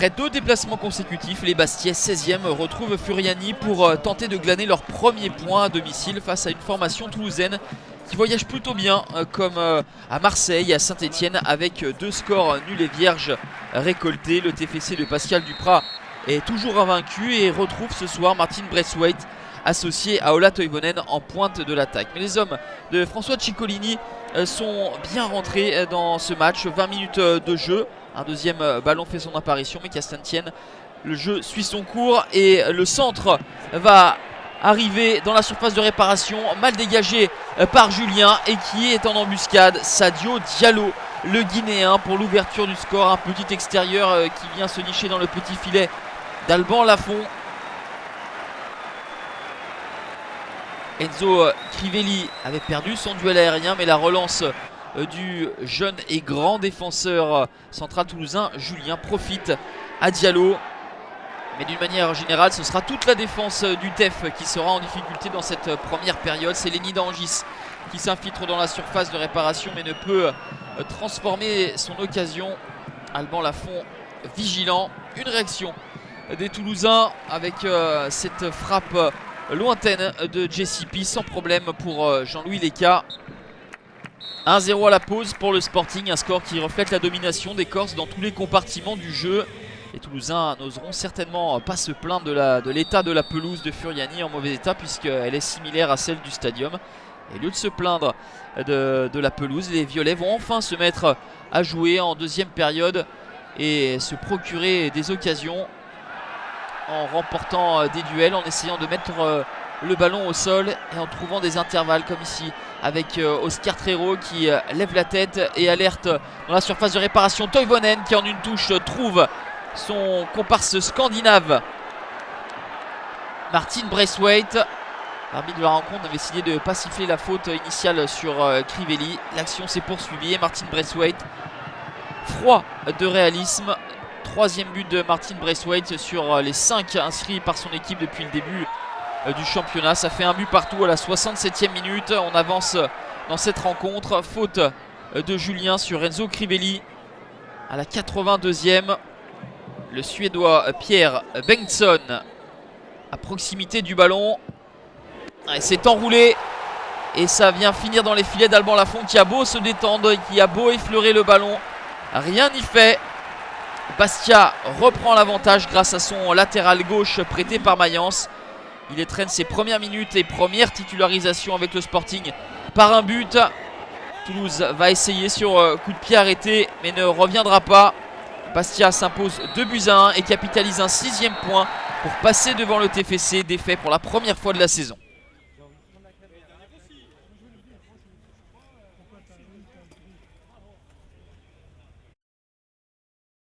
Après 2 déplacements consécutifs, les Bastiais 16e retrouvent Furiani pour tenter de glaner leur premier point à domicile face à une formation toulousaine qui voyage plutôt bien comme à Marseille et à Saint-Etienne avec 2 scores nuls et vierges récoltés. Le TFC de Pascal Duprat est toujours invaincu et retrouve ce soir Martin Braithwaite associé à Ola Toivonen en pointe de l'attaque. Mais les hommes de François Ciccolini sont bien rentrés dans ce match. 20 minutes de jeu, un deuxième ballon fait son apparition, mais qu'à Saint-Etienne, le jeu suit son cours et le centre va arriver dans la surface de réparation, mal dégagé par Julien et qui est en embuscade. Sadio Diallo, le Guinéen, pour l'ouverture du score. Un petit extérieur qui vient se nicher dans le petit filet d'Alban Lafont. Enzo Crivelli avait perdu son duel aérien, mais la relance du jeune et grand défenseur central toulousain Julien profite à Diallo. Mais d'une manière générale, ce sera toute la défense du TEF qui sera en difficulté dans cette première période. C'est Lenny Dangis qui s'infiltre dans la surface de réparation mais ne peut transformer son occasion. Alban Lafont vigilant. Une réaction des Toulousains avec cette frappe lointaine de JCP sans problème pour Jean-Louis Leca. 1-0 à la pause pour le Sporting, un score qui reflète la domination des Corses dans tous les compartiments du jeu. Les Toulousains n'oseront certainement pas se plaindre de l'état de la pelouse de Furiani en mauvais état puisqu'elle est similaire à celle du stadium. Et au lieu de se plaindre de la pelouse, les Violets vont enfin se mettre à jouer en deuxième période et se procurer des occasions en remportant des duels, en essayant de mettre le ballon au sol et en trouvant des intervalles comme ici avec Oscar Trero qui lève la tête et alerte dans la surface de réparation Toivonen qui en une touche trouve son comparse scandinave Martin Braithwaite. L'arbitre de la rencontre avait décidé de ne pas siffler la faute initiale sur Crivelli. L'action s'est poursuivie et Martin Braithwaite, froid de réalisme. 3e but de Martin Braithwaite sur les 5 inscrits par son équipe depuis le début du championnat. Ça fait un but partout à la 67e minute. On avance dans cette rencontre. Faute de Julien sur Enzo Crivelli à la 82e. Le Suédois Pierre Bengtsson à proximité du ballon. C'est enroulé et ça vient finir dans les filets d'Alban Lafont qui a beau se détendre, qui a beau effleurer le ballon. Rien n'y fait. Bastia reprend l'avantage grâce à son latéral gauche prêté par Mayence. Il étraîne ses premières minutes et première titularisation avec le Sporting par un but. Toulouse va essayer sur coup de pied arrêté mais ne reviendra pas. Bastia s'impose 2-1 et capitalise un 6e point pour passer devant le TFC, défait pour la première fois de la saison.